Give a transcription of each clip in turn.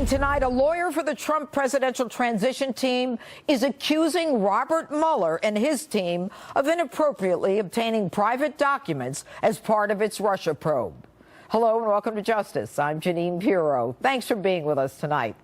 Beginning tonight, a lawyer for the Trump presidential transition team is accusing Robert Mueller and his team of inappropriately obtaining private documents as part of its Russia probe. Hello and welcome to Justice. I'm Jeanine Pirro. Thanks for being with us tonight.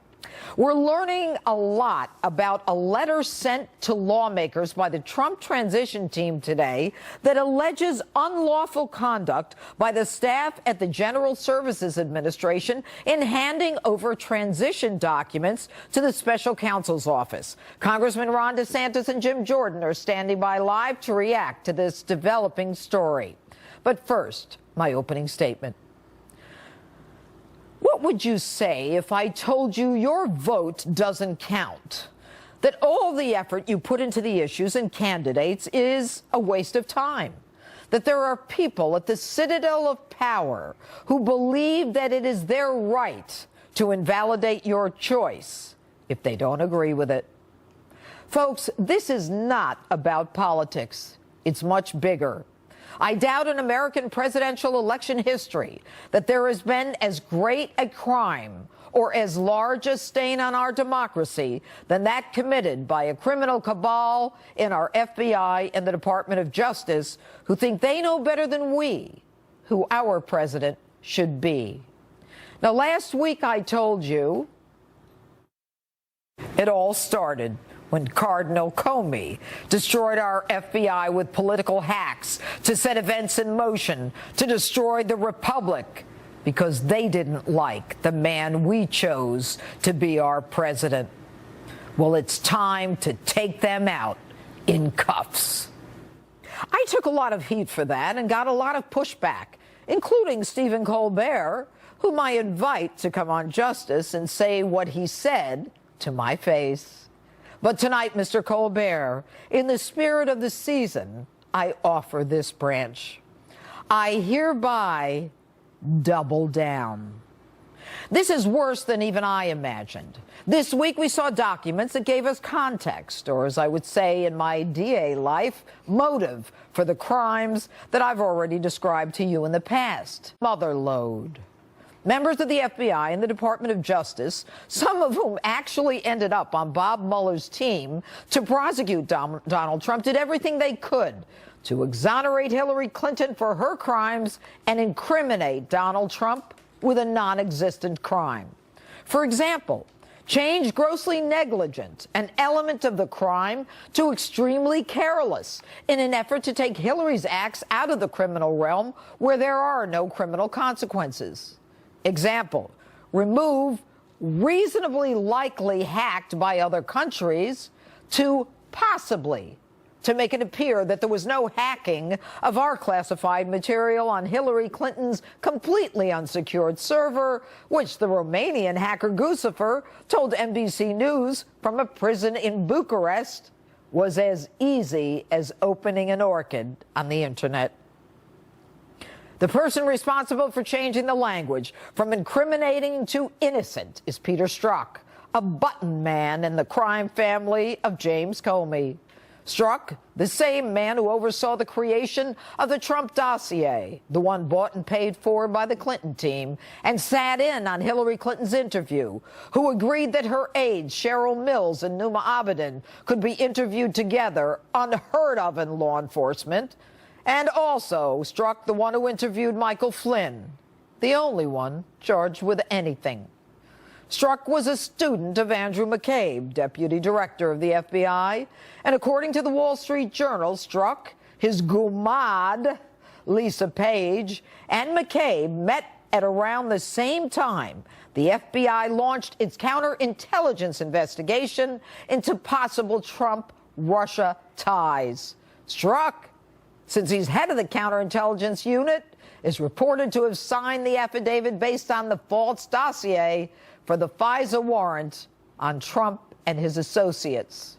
We're learning a lot about a letter sent to lawmakers by the Trump transition team today that alleges unlawful conduct by the staff at the General Services Administration in handing over transition documents to the special counsel's office. Congressman Ron DeSantis and Jim Jordan are standing by live to react to this developing story. But first, my opening statement. What would you say if I told you your vote doesn't count? That all the effort you put into the issues and candidates is a waste of time? That there are people at the citadel of power who believe that it is their right to invalidate your choice if they don't agree with it? Folks, this is not about politics. It's much bigger. I doubt in American presidential election history that there has been as great a crime or as large a stain on our democracy than that committed by a criminal cabal in our FBI and the Department of Justice who think they know better than we who our president should be. Now, last week I told you it all started when Cardinal Comey destroyed our FBI with political hacks to set events in motion to destroy the Republic because they didn't like the man we chose to be our president. Well, it's time to take them out in cuffs. I took a lot of heat for that and got a lot of pushback, including Stephen Colbert, whom I invite to come on Justice and say what he said to my face. But tonight, Mr. Colbert, in the spirit of the season, I offer this branch. I hereby double down. This is worse than even I imagined. This week we saw documents that gave us context, or as I would say in my DA life, motive for the crimes that I've already described to you in the past. Motherlode. Members of the FBI and the Department of Justice, some of whom actually ended up on Bob Mueller's team to prosecute Donald Trump, did everything they could to exonerate Hillary Clinton for her crimes and incriminate Donald Trump with a non-existent crime. For example, change grossly negligent, an element of the crime, to extremely careless in an effort to take Hillary's acts out of the criminal realm where there are no criminal consequences. Example, remove reasonably likely hacked by other countries to possibly, to make it appear that there was no hacking of our classified material on Hillary Clinton's completely unsecured server, which the Romanian hacker Guccifer told NBC News from a prison in Bucharest was as easy as opening an orchid on the internet. The person responsible for changing the language from incriminating to innocent is Peter Strzok, a button man in the crime family of James Comey. Strzok, the same man who oversaw the creation of the Trump dossier, the one bought and paid for by the Clinton team, and sat in on Hillary Clinton's interview, who agreed that her aides, Cheryl Mills and Numa Abedin, could be interviewed together, unheard of in law enforcement, and also Strzok, the one who interviewed Michael Flynn, the only one charged with anything. Strzok was a student of Andrew McCabe, deputy director of the FBI, and according to the Wall Street Journal, Strzok, his gumad, Lisa Page, and McCabe met at around the same time the FBI launched its counterintelligence investigation into possible Trump-Russia ties. Strzok, since he's head of the counterintelligence unit, is reported to have signed the affidavit based on the false dossier for the FISA warrant on Trump and his associates.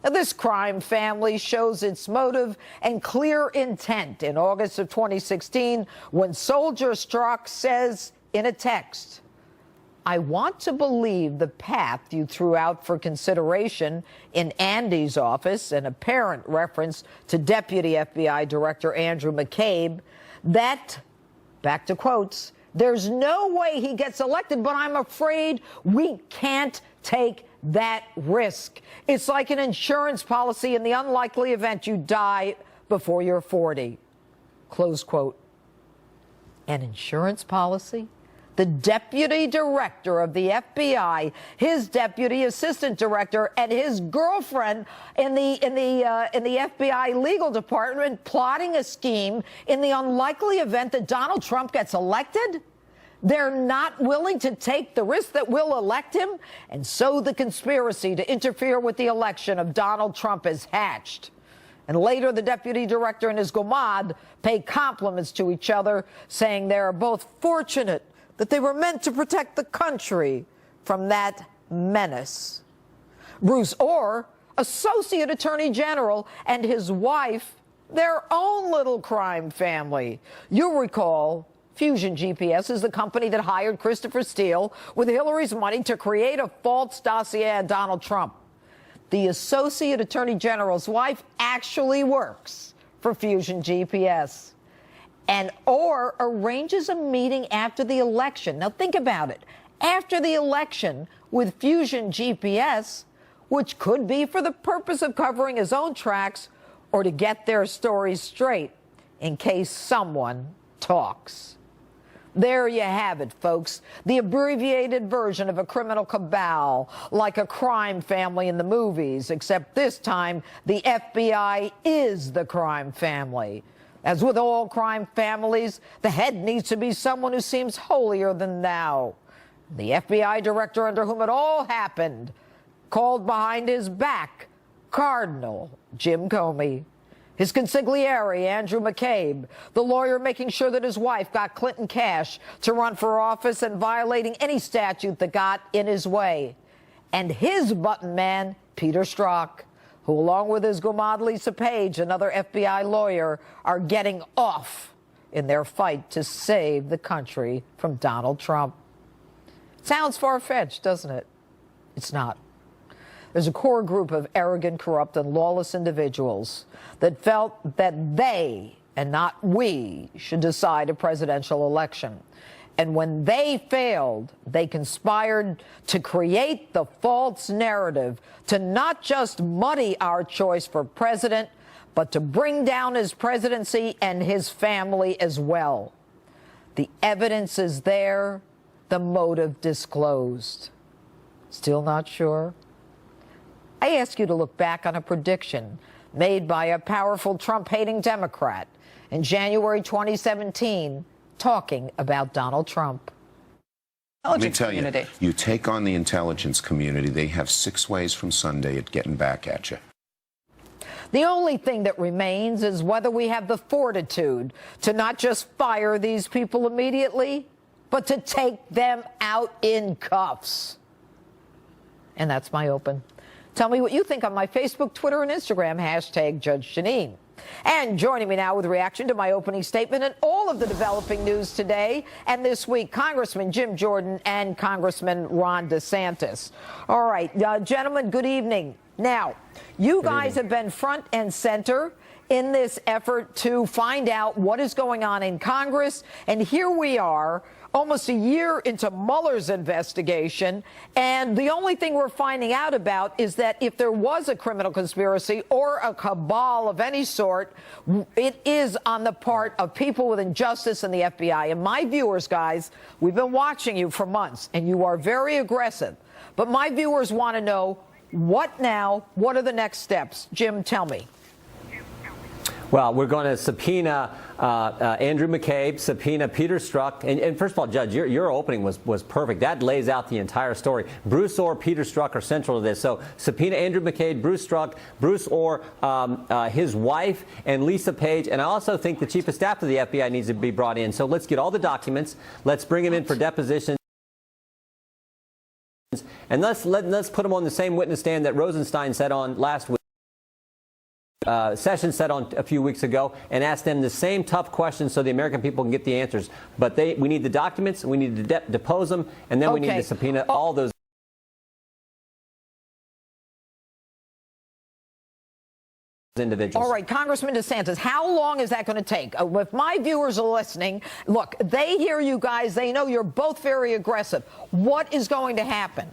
Now, this crime family shows its motive and clear intent in August of 2016 when Soldier Strzok says in a text, "I want to believe the path you threw out for consideration in Andy's office," an apparent reference to Deputy FBI Director Andrew McCabe, that, back to quotes, There's no way he gets elected, but I'm afraid we can't take that risk. It's like an insurance policy in the unlikely event you die before you're 40. Close quote. An insurance policy? The deputy director of the FBI, his deputy assistant director, and his girlfriend in the FBI legal department plotting a scheme in the unlikely event that Donald Trump gets elected? They're not willing to take the risk that will elect him, and so the conspiracy to interfere with the election of Donald Trump is hatched. And later, the deputy director and his gumad pay compliments to each other, saying they are both fortunate that they were meant to protect the country from that menace. Bruce Orr, Associate Attorney General, and his wife, their own little crime family. You'll recall Fusion GPS is the company that hired Christopher Steele with Hillary's money to create a false dossier on Donald Trump. The Associate Attorney General's wife actually works for Fusion GPS. And Orr arranges a meeting after the election. Now think about it. After the election with Fusion GPS, which could be for the purpose of covering his own tracks or to get their stories straight in case someone talks. There you have it, folks. The abbreviated version of a criminal cabal, like a crime family in the movies, except this time the FBI is the crime family. As with all crime families, the head needs to be someone who seems holier than thou. The FBI director under whom it all happened called behind his back Cardinal Jim Comey. His consigliere, Andrew McCabe, the lawyer making sure that his wife got Clinton cash to run for office and violating any statute that got in his way. And his button man, Peter Strzok, who, along with his gumad Lisa Page, another FBI lawyer, are getting off in their fight to save the country from Donald Trump. Sounds far-fetched, doesn't it? It's not. There's a core group of arrogant, corrupt, and lawless individuals that felt that they, and not we, should decide a presidential election. And when they failed, they conspired to create the false narrative to not just muddy our choice for president, but to bring down his presidency and his family as well. The evidence is there, the motive disclosed. Still not sure? I ask you to look back on a prediction made by a powerful Trump-hating Democrat in January 2017, talking about Donald Trump. Let me tell you, you take on the intelligence community, they have 6 ways from Sunday at getting back at you. The only thing that remains is whether we have the fortitude to not just fire these people immediately, but to take them out in cuffs. And that's my open. Tell me what you think on my Facebook, Twitter, and Instagram, hashtag Judge Jeanine. And joining me now with reaction to my opening statement and all of the developing news today and this week, Congressman Jim Jordan and Congressman Ron DeSantis. All right, gentlemen, good evening. Now, you guys have been front and center in this effort to find out what is going on in Congress. And here we are, almost a year into Mueller's investigation, and the only thing we're finding out about is that if there was a criminal conspiracy or a cabal of any sort, it is on the part of people with injustice in the FBI. And my viewers, guys, we've been watching you for months, and you are very aggressive. But my viewers want to know, what now? What are the next steps? Jim, tell me. Well, we're going to subpoena Andrew McCabe, subpoena Peter Strzok. And first of all, Judge, your opening was perfect. That lays out the entire story. Bruce Orr, Peter Strzok are central to this. So subpoena Andrew McCabe, Bruce Strzok, Bruce Orr, his wife, and Lisa Page. And I also think the chief of staff of the FBI needs to be brought in. So let's get all the documents. Let's bring him in for deposition. And let's put him on the same witness stand that Rosenstein said on last week. Sessions said on a few weeks ago, and ask them the same tough questions so the American people can get the answers. But we need the documents, we need to depose them, and then we need to subpoena all those. individuals. All right, Congressman DeSantis, how long is that going to take? If my viewers are listening, look, they hear you guys. They know you're both very aggressive. What is going to happen?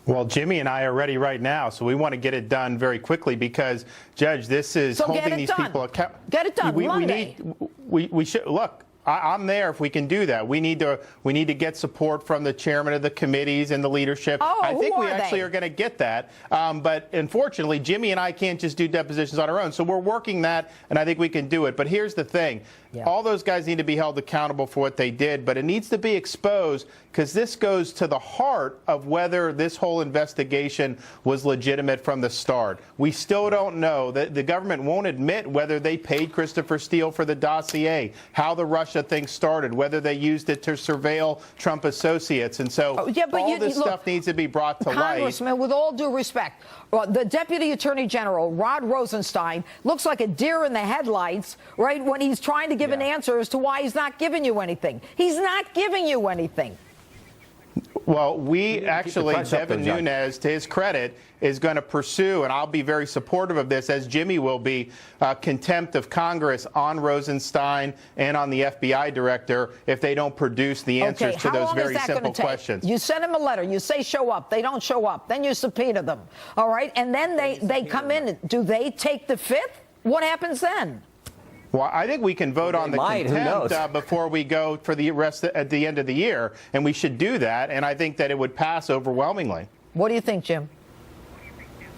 Well, Jimmy and I are ready right now, so we want to get it done very quickly because, Judge, this is holding these people accountable. Get it done Monday. We should look. I'm there if we can do that. We need to get support from the chairman of the committees and the leadership. Oh, I think we actually they? are going to get that. But unfortunately, Jimmy and I can't just do depositions on our own. So we're working that, and I think we can do it. But here's the thing. Yeah. All those guys need to be held accountable for what they did, but it needs to be exposed because this goes to the heart of whether this whole investigation was legitimate from the start. We still don't know. The government won't admit whether they paid Christopher Steele for the dossier, how the Russia thing started, whether they used it to surveil Trump associates. And so all this stuff needs to be brought to light. Congressman, with all due respect, the Deputy Attorney General, Rod Rosenstein, looks like a deer in the headlights, right, when he's trying to give an answer as to why he's not giving you anything. He's not giving you anything. Well, we actually, Devin Nunes, to his credit, is going to pursue, and I'll be very supportive of this, as Jimmy will be, contempt of Congress on Rosenstein and on the FBI director if they don't produce the answers to those very simple questions. You send them a letter. You say show up. They don't show up. Then you subpoena them. All right? And then they come in. Do they take the fifth? What happens then? Well, I think we can vote on the contempt before we go for the rest at the end of the year, and we should do that. And I think that it would pass overwhelmingly. What do you think, Jim?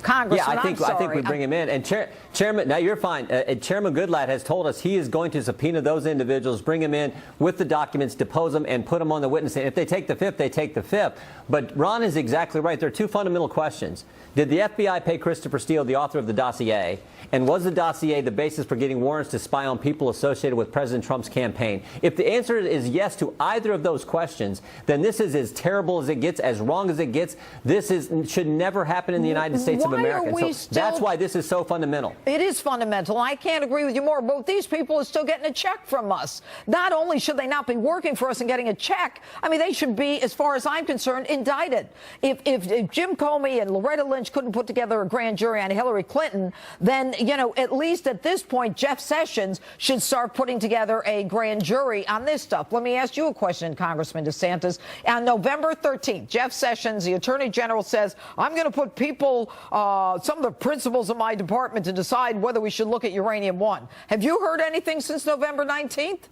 Congressman, I think we bring him in. And Chairman, now you're fine. Chairman Goodlatte has told us he is going to subpoena those individuals, bring them in with the documents, depose them, and put them on the witness stand. If they take the fifth, they take the fifth. But Ron is exactly right. There are two fundamental questions. Did the FBI pay Christopher Steele, the author of the dossier? And was the dossier the basis for getting warrants to spy on people associated with President Trump's campaign? If the answer is yes to either of those questions, then this is as terrible as it gets, as wrong as it gets. This should never happen in the United States of America. So that's why this is so fundamental. It is fundamental. I can't agree with you more. But these people are still getting a check from us. Not only should they not be working for us and getting a check, I mean, they should be, as far as I'm concerned, indicted. If Jim Comey and Loretta Lynch couldn't put together a grand jury on Hillary Clinton, then, you know, at least at this point, Jeff Sessions should start putting together a grand jury on this stuff. Let me ask you a question, Congressman DeSantis. On November 13th, Jeff Sessions, the Attorney General, says, I'm going to put people, some of the principals of my department to decide whether we should look at Uranium One. Have you heard anything since November 19th?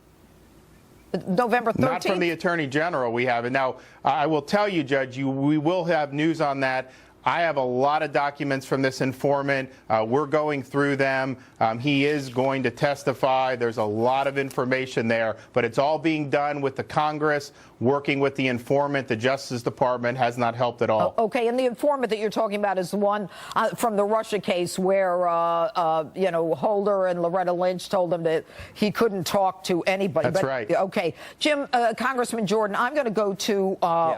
November 13th? Not from the Attorney General, we haven't. Now, I will tell you, Judge, we will have news on that. I have a lot of documents from this informant. We're going through them. He is going to testify. There's a lot of information there, but it's all being done with the Congress, working with the informant. The Justice Department has not helped at all. Okay, and the informant that you're talking about is the one from the Russia case where, you know, Holder and Loretta Lynch told him that he couldn't talk to anybody. That's right. Okay. Jim, Congressman Jordan, I'm going to go to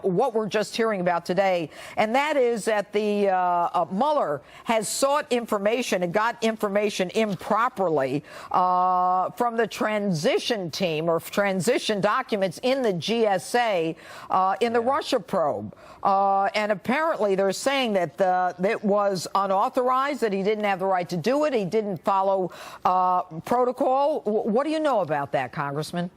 what we're just hearing about today, and that is that the Mueller has sought information and got information improperly from the transition team or transition documents in the GSA in the Russia probe. And apparently they're saying that it was unauthorized, that he didn't have the right to do it. He didn't follow protocol. What do you know about that, Congressman?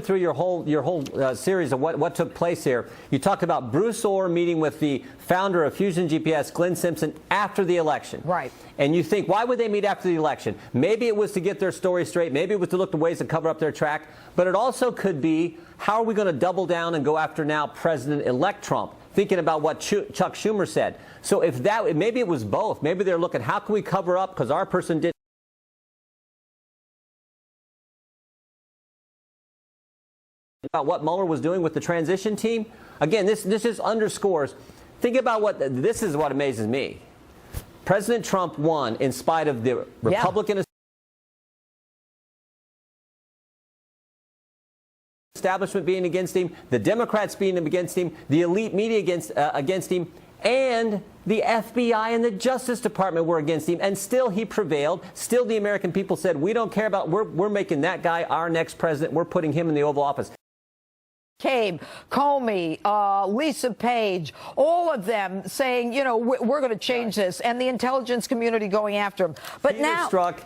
Through your whole series of what took place here, you talked about Bruce Orr meeting with the founder of Fusion GPS, Glenn Simpson, after the election. Right. And you think, why would they meet after the election? Maybe it was to get their story straight. Maybe it was to look at ways to cover up their track. But it also could be, how are we going to double down and go after now President-elect Trump? Thinking about what Chuck Schumer said. So if that, maybe it was both. Maybe they're looking, how can we cover up because our person did about what Mueller was doing with the transition team. Again, this just underscores. Think about this is what amazes me. President Trump won in spite of the Republican establishment being against him, the Democrats being against him, the elite media against him, and the FBI and the Justice Department were against him, and still he prevailed. Still the American people said, we don't care about, we're making that guy our next president. We're putting him in the Oval Office. McCabe, Comey, Lisa Page, all of them saying, you know, we're going to change this, and the intelligence community going after him. But Peter now, Strzok,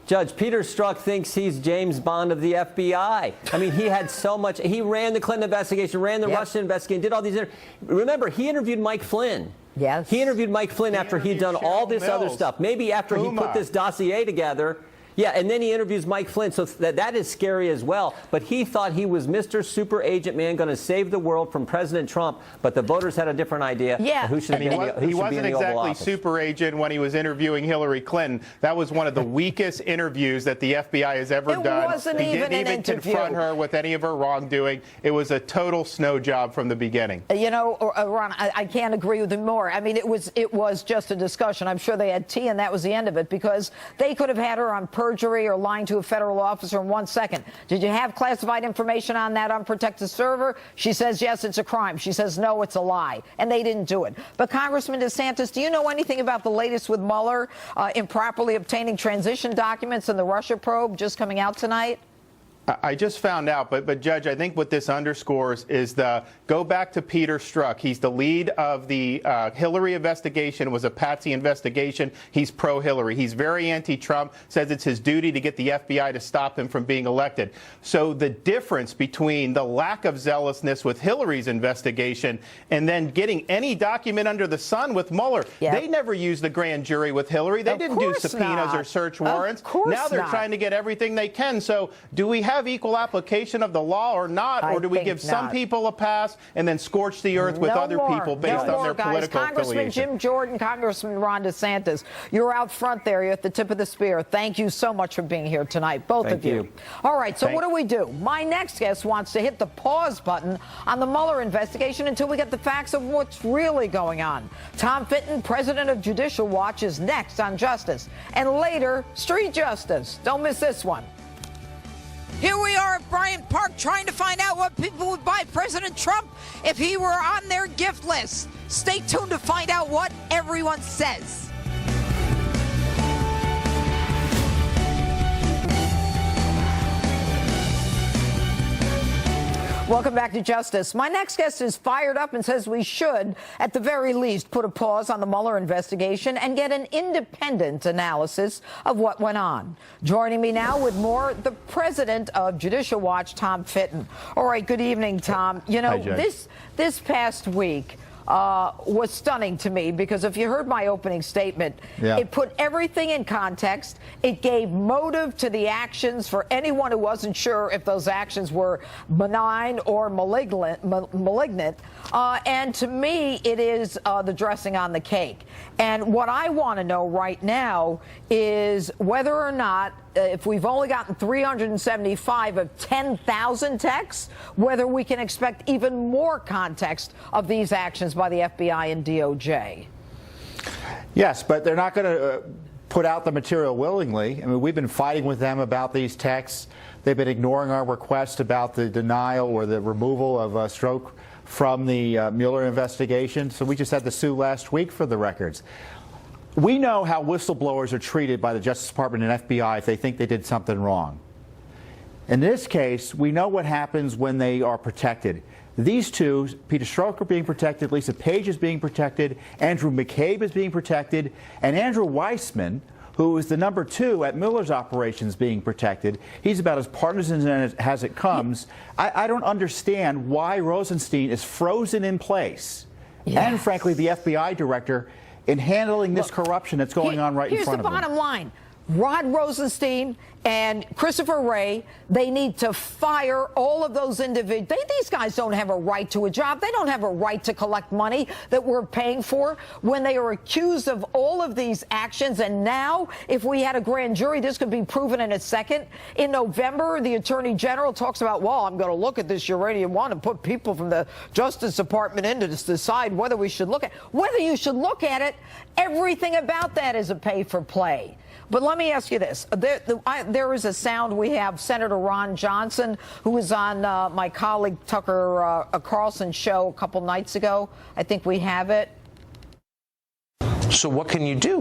Judge, Peter Strzok thinks he's James Bond of the FBI. I mean, he had so much. He ran the Clinton investigation, ran the Russian investigation, did all these. Remember, he interviewed Mike Flynn. Yes. He interviewed Mike Flynn after he'd done all this other stuff. Maybe after he put this dossier together. Yeah, and then he interviews Mike Flynn, so that is scary as well. But he thought he was Mr. Super Agent Man, going to save the world from President Trump. But the voters had a different idea. Yeah, who should be he wasn't exactly office. super agent when he was interviewing Hillary Clinton. That was one of the weekest interviews that the FBI has ever done. It wasn't he even didn't an even interview. confront her with any of her wrongdoing. It was a total snow job from the beginning. You know, Ron, I can't agree with him more. I mean, it was just a discussion. I'm sure they had tea, and that was the end of it, because they could have had her on perjury or lying to a federal officer in 1 second. Did you have classified information on that unprotected server? She says, yes, it's a crime. She says, no, it's a lie. And they didn't do it. But Congressman DeSantis, do you know anything about the latest with Mueller improperly obtaining transition documents in the Russia probe just coming out tonight? I just found out, but Judge, I think what this underscores is go back to Peter Strzok. He's the lead of the Hillary investigation. It was a patsy investigation. He's pro-Hillary. He's very anti-Trump, says it's his duty to get the FBI to stop him from being elected. So the difference between the lack of zealousness with Hillary's investigation and then getting any document under the sun with Mueller, they never used the grand jury with Hillary. They didn't do subpoenas or search warrants. Now they're trying to get everything they can. So do we have equal application of the law or not, or do we give some people a pass and then scorch the earth with other people based on their political Congressman affiliation? Jim Jordan, Congressman Ron DeSantis, you're out front there. You're at the tip of the spear. Thank you so much for being here tonight, both of you. All right, so what do? My next guest wants to hit the pause button on the Mueller investigation until we get the facts of what's really going on. Tom Fitton, president of Judicial Watch, is next on Justice, and later, Street Justice. Don't miss this one. Here we are at Bryant Park trying to find out what people would buy President Trump if he were on their gift list. Stay tuned to find out what everyone says. Welcome back to Justice. My next guest is fired up and says we should, at the very least, put a pause on the Mueller investigation and get an independent analysis of what went on. Joining me now with more, the president of Judicial Watch, Tom Fitton. All right, good evening, Tom. You know, this past week was stunning to me, because if you heard my opening statement, it put everything in context. It gave motive to the actions for anyone who wasn't sure if those actions were benign or malignant. And to me, it is the dressing on the cake. And what I want to know right now is whether or not, if we've only gotten 375 of 10,000 texts, whether we can expect even more context of these actions by the FBI and DOJ. Yes, but they're not going to put out the material willingly. I mean, we've been fighting with them about these texts. They've been ignoring our request about the denial or the removal of Strzok from the Mueller investigation. So we just had to sue last week for the records. We know how whistleblowers are treated by the Justice Department and FBI if they think they did something wrong. In this case, we know what happens when they are protected. These two, Peter Strzok are being protected, Lisa Page is being protected, Andrew McCabe is being protected, and Andrew Weissman, who is the number 2 at Mueller's operations, being protected. He's about as partisan as it comes. I don't understand why Rosenstein is frozen in place, and frankly, the FBI director, in handling this corruption that's going on right in front of them. Here's the bottom line. Rod Rosenstein and Christopher Wray, they need to fire all of those individuals. These guys don't have a right to a job. They don't have a right to collect money that we're paying for when they are accused of all of these actions. And now, if we had a grand jury, this could be proven in a second. In November, the Attorney General talks about, well, I'm going to look at this uranium one and put people from the Justice Department in to decide whether we should look at it. Whether you should look at it, everything about that is a pay for play. But let me ask you this. There is a sound. We have Senator Ron Johnson, who was on my colleague Tucker Carlson's show a couple nights ago. I think we have it. So what can you do?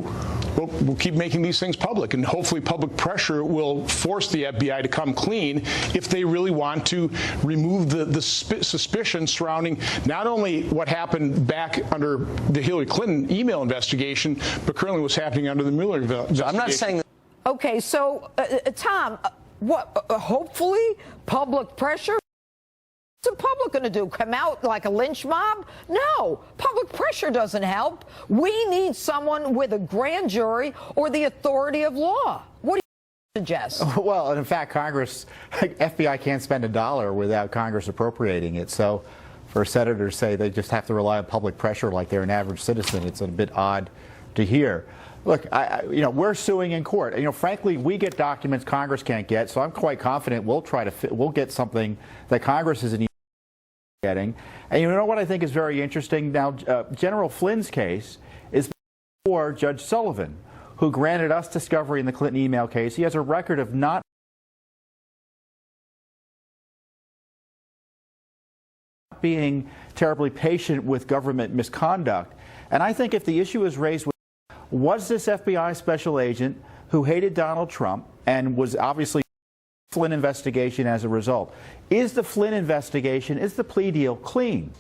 Well, we'll keep making these things public, and hopefully public pressure will force the FBI to come clean if they really want to remove the suspicion surrounding not only what happened back under the Hillary Clinton email investigation, but currently what's happening under the Mueller investigation. I'm not saying that. Okay, so, Tom, hopefully public pressure? What's the public going to do? Come out like a lynch mob? No. Public pressure doesn't help. We need someone with a grand jury or the authority of law. What do you suggest? Well, and in fact, Congress, FBI can't spend $1 without Congress appropriating it. So for senators to say they just have to rely on public pressure like they're an average citizen, it's a bit odd to hear. Look, we're suing in court. Frankly, we get documents Congress can't get, so I'm quite confident we'll get something that Congress isn't getting. And you know what I think is very interesting? Now, General Flynn's case is before Judge Sullivan, who granted us discovery in the Clinton email case. He has a record of not being terribly patient with government misconduct. And I think if the issue is raised with, was this FBI special agent who hated Donald Trump and was obviously Flynn investigation as a result? Is the Flynn investigation, is the plea deal clean?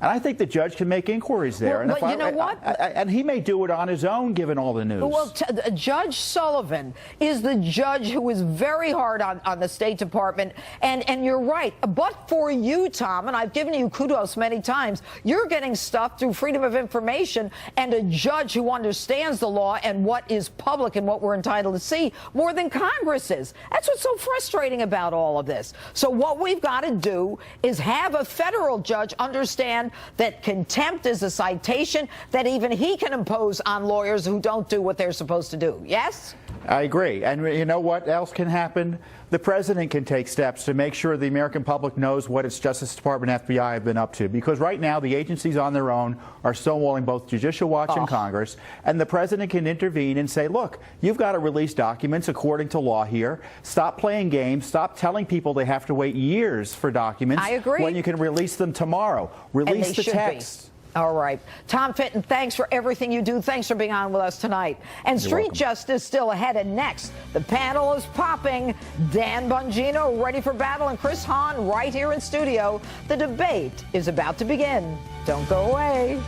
And I think the judge can make inquiries there. Well, but you know what? And he may do it on his own, given all the news. Well, Judge Sullivan is the judge who is very hard on the State Department. And you're right. But for you, Tom, and I've given you kudos many times, you're getting stuff through freedom of information and a judge who understands the law and what is public and what we're entitled to see more than Congress is. That's what's so frustrating about all of this. So what we've got to do is have a federal judge understand that contempt is a citation that even he can impose on lawyers who don't do what they're supposed to do. Yes? I agree. And you know what else can happen? The president can take steps to make sure the American public knows what its Justice Department, FBI have been up to. Because right now, the agencies on their own are stonewalling both Judicial Watch and Congress. And the president can intervene and say, look, you've got to release documents according to law here. Stop playing games. Stop telling people they have to wait years for documents. I agree. When you can release them tomorrow. Release the text. All right. Tom Fitton, thanks for everything you do. Thanks for being on with us tonight. And Street Justice still ahead. And next, the panel is popping. Dan Bongino ready for battle and Chris Hahn right here in studio. The debate is about to begin. Don't go away.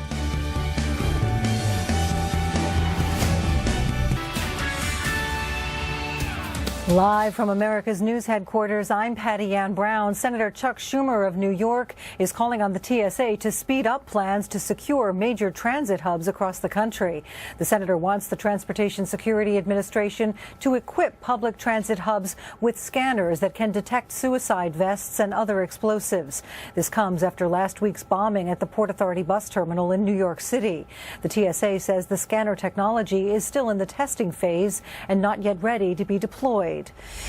Live from America's news headquarters, I'm Patty Ann Brown. Senator Chuck Schumer of New York is calling on the TSA to speed up plans to secure major transit hubs across the country. The senator wants the Transportation Security Administration to equip public transit hubs with scanners that can detect suicide vests and other explosives. This comes after last week's bombing at the Port Authority bus terminal in New York City. The TSA says the scanner technology is still in the testing phase and not yet ready to be deployed.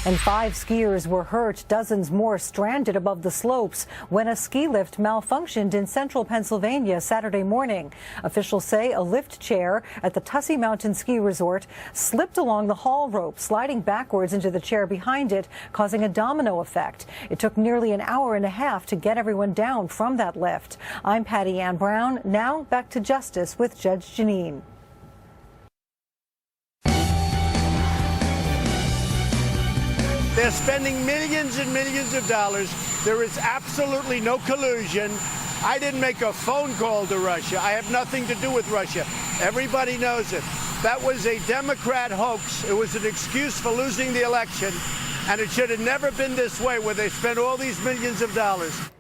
And 5 skiers were hurt, dozens more stranded above the slopes when a ski lift malfunctioned in central Pennsylvania Saturday morning. Officials say a lift chair at the Tussey Mountain Ski Resort slipped along the haul rope, sliding backwards into the chair behind it, causing a domino effect. It took nearly an hour and a half to get everyone down from that lift. I'm Patty Ann Brown. Now back to Justice with Judge Jeanine. They're spending millions and millions of dollars. There is absolutely no collusion. I didn't make a phone call to Russia. I have nothing to do with Russia. Everybody knows it. That was a Democrat hoax. It was an excuse for losing the election. And it should have never been this way, where they spent all these millions of dollars.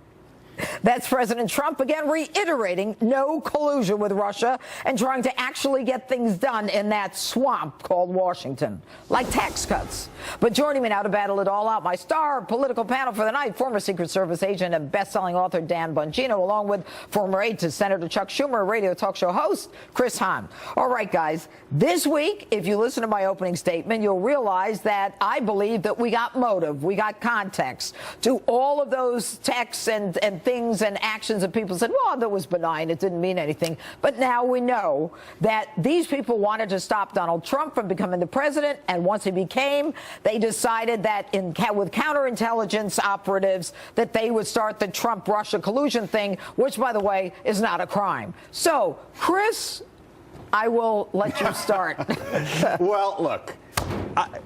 That's President Trump again reiterating no collusion with Russia and trying to actually get things done in that swamp called Washington, like tax cuts. But joining me now to battle it all out, my star political panel for the night, former Secret Service agent and best-selling author Dan Bongino, along with former aide to Senator Chuck Schumer, radio talk show host Chris Hahn. All right, guys, this week, if you listen to my opening statement, you'll realize that I believe that we got motive, we got context to all of those texts and things and actions that people said, well, that was benign, it didn't mean anything. But now we know that these people wanted to stop Donald Trump from becoming the president, and once he became, they decided that with counterintelligence operatives that they would start the Trump-Russia collusion thing, which, by the way, is not a crime. So, Chris, I will let you start. Well, look.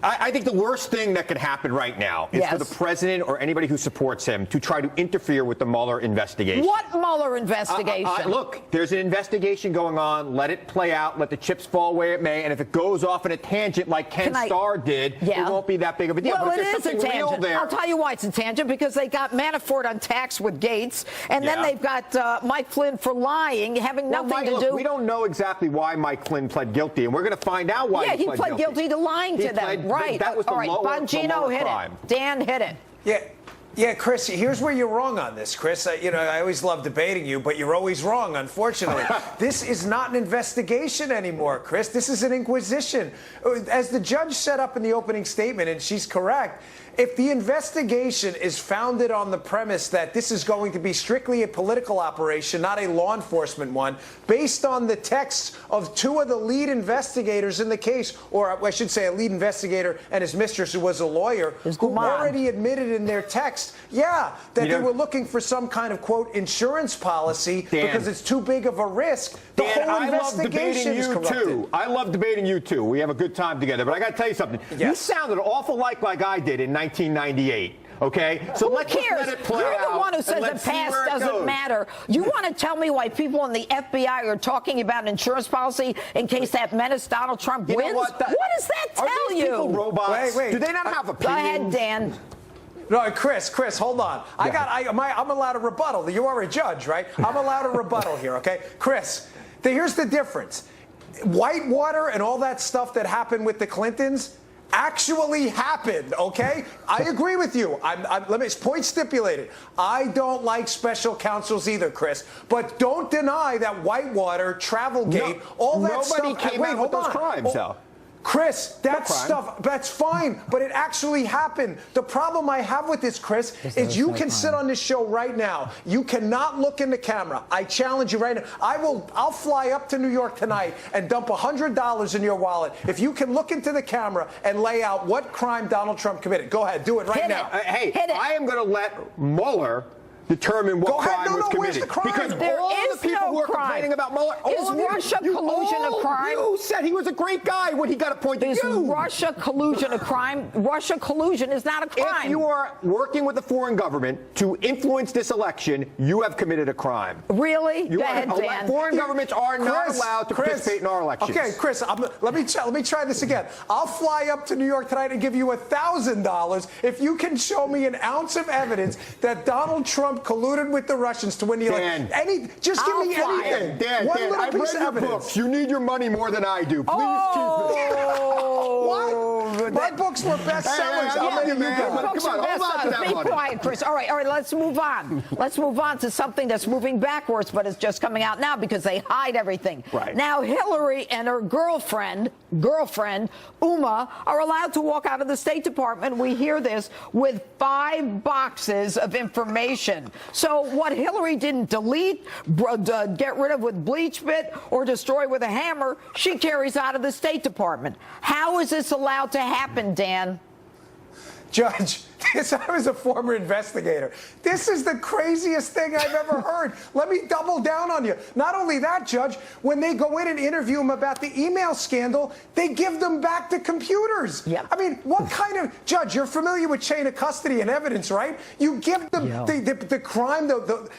I think the worst thing that could happen right now is for the president or anybody who supports him to try to interfere with the Mueller investigation. What Mueller investigation? Look, there's an investigation going on. Let it play out. Let the chips fall where it may. And if it goes off in a tangent like Ken Starr did, it won't be that big of a deal. Well, but if it is a tangent. I'll tell you why it's a tangent, because they got Manafort on tax with Gates, and then they've got Mike Flynn for lying, having nothing to do. We don't know exactly why Mike Flynn pled guilty, and we're going to find out why he pled guilty to lying to them. Right. That was the lower Bongino hit crime. it. Dan hit it. Yeah, Chris, here's where you're wrong on this, Chris. I always love debating you, but you're always wrong, unfortunately. This is not an investigation anymore, Chris. This is an inquisition. As the judge set up in the opening statement, and she's correct, if the investigation is founded on the premise that this is going to be strictly a political operation, not a law enforcement one, based on the texts of two of the lead investigators in the case, or I should say a lead investigator and his mistress, who was a lawyer, who already admitted in their text, that they were looking for some kind of, quote, insurance policy because it's too big of a risk. The whole investigation is corrupted. I love debating you, too. We have a good time together. But I got to tell you something. You sounded an awful like I did in 1998. Okay, so let's let it play out. You're the one who says the past doesn't matter. You want to tell me why people in the FBI are talking about an insurance policy in case that menace Donald Trump wins? What does that tell you? People robots? Wait. Do they not have opinions? Go ahead, Dan. No, Chris, hold on. I'm allowed a rebuttal. You are a judge, right? I'm allowed a rebuttal here, okay? Chris, here's the difference. Whitewater and all that stuff that happened with the Clintons actually happened, okay? I agree with you. Let me point stipulated. I don't like special counsels either, Chris. But don't deny that Whitewater, Travelgate, all that stuff. Nobody came out with those crimes, though. Chris, that stuff, that's fine, but it actually happened. The problem I have with this, Chris, is you can sit on this show right now. You cannot look in the camera. I challenge you right now. I'll fly up to New York tonight and dump $100 in your wallet if you can look into the camera and lay out what crime Donald Trump committed. Go ahead, do it right now. I am going to let Mueller determine what crime was committed. Because all the people who are complaining about Mueller, is Russia collusion a crime? You said he was a great guy when he got appointed. Is Russia collusion a crime? Russia collusion is not a crime. If you are working with a foreign government to influence this election, you have committed a crime. Really? Go ahead, Dan. Foreign governments are not allowed to participate in our elections. Okay, Chris, let me try this again. I'll fly up to New York tonight and give you $1,000 if you can show me an ounce of evidence that Donald Trump colluded with the Russians to win the election. Just give me anything. Dan, I've read your books. You need your money more than I do. Please keep it. What? My books were bestsellers. Come on, hold on to that Be money. quiet, Chris. All right, let's move on. Let's move on to something that's moving backwards, but it's just coming out now because they hide everything. Right. Now, Hillary and her girlfriend, Uma, are allowed to walk out of the State Department. We hear this with 5 boxes of information. So what Hillary didn't delete, get rid of with bleach bit, or destroy with a hammer, she carries out of the State Department. How is this allowed to happen, Dan? Judge, I was a former investigator. This is the craziest thing I've ever heard. Let me double down on you. Not only that, Judge, when they go in and interview them about the email scandal, they give them back the computers. Yep. I mean, what kind of, Judge, you're familiar with chain of custody and evidence, right? You give them the crime,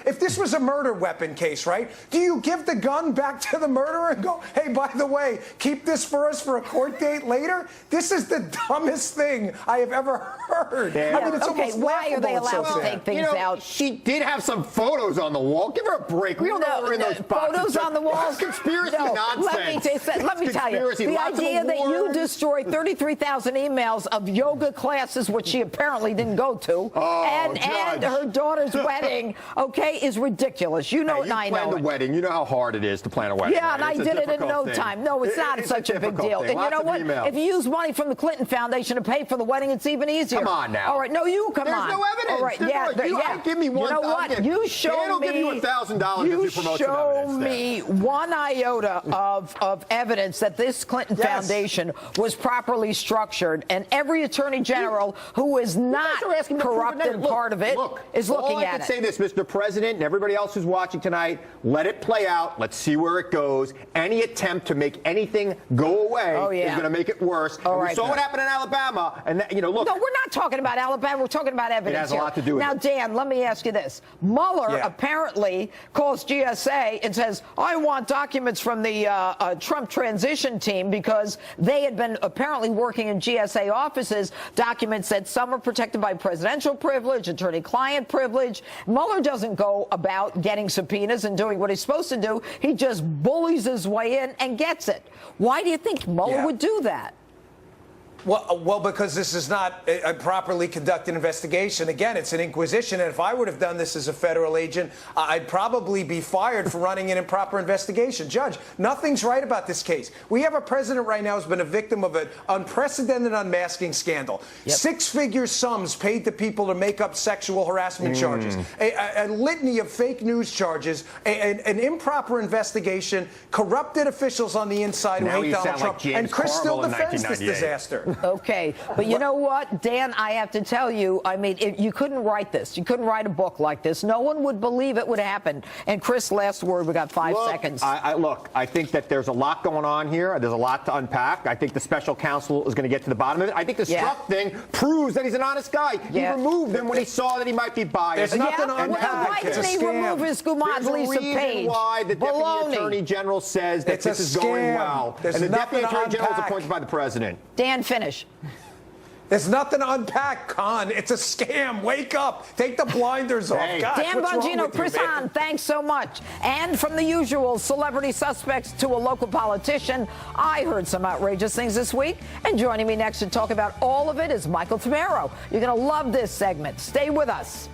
if this was a murder weapon case, right? Do you give the gun back to the murderer and go, hey, by the way, keep this for us for a court date later? This is the dumbest thing I have ever heard. I mean, it's almost why are they allowed to take things out? She did have some photos on the wall. Give her a break. We don't know what are in those boxes. Photos on the walls? Conspiracy nonsense. Let me tell you, the idea that you destroyed 33,000 emails of yoga classes, which she apparently didn't go to, and her daughter's wedding, is ridiculous. You know, you planned the wedding. You know how hard it is to plan a wedding. Yeah, and I did it in no time. No, it's not such a big deal. And you know what? If you use money from the Clinton Foundation to pay for the wedding, it's even easier. Come on now. All right, no, you come There's on. no evidence. All right, Give me one. You know what? You show Dan will me. give you $1,000 if you promote some evidence. Show me one iota of evidence that this Clinton Foundation was properly structured, and every attorney general who is not corrupted part of it is looking at it. I can say this, Mr. President, and everybody else who's watching tonight, let it play out. Let's see where it goes. Any attempt to make anything go away is going to make it worse. We saw what happened in Alabama, and that, look. No, we're not talking about Alabama. We're talking about evidence. It has a lot to do with it. Now, Dan, let me ask you this. Mueller apparently calls GSA and says, I want documents from the Trump transition team because they had been apparently working in GSA offices, documents that some are protected by presidential privilege, attorney-client privilege. Mueller doesn't go about getting subpoenas and doing what he's supposed to do. He just bullies his way in and gets it. Why do you think Mueller would do that? Well, because this is not a properly conducted investigation. Again, it's an inquisition, and if I would have done this as a federal agent, I'd probably be fired for running an improper investigation. Judge, nothing's right about this case. We have a president right now who's been a victim of an unprecedented unmasking scandal. Six-figure sums paid to people to make up sexual harassment charges, a litany of fake news charges, an improper investigation, corrupted officials on the inside who hate Donald Trump, and Chris still defends this disaster. Okay, but you know what, Dan, I have to tell you, I mean, you couldn't write this. You couldn't write a book like this. No one would believe it would happen. And Chris, last word, we got 5 seconds. I think that there's a lot going on here. There's a lot to unpack. I think the special counsel is going to get to the bottom of it. I think the Strzok thing proves that he's an honest guy. He removed him when he saw that he might be biased. There's nothing on why didn't he remove his Gumad Lisa Page? There's a reason why the Deputy Attorney General says that this is going well. And the Deputy Attorney General is appointed by the President. Dan, finish. There's nothing to unpack, Khan. It's a scam. Wake up. Take the blinders off. Gosh, Dan Bongino, Chris Hahn, thanks so much. And from the usual celebrity suspects to a local politician, I heard some outrageous things this week. And joining me next to talk about all of it is Michael Tamero. You're going to love this segment. Stay with us.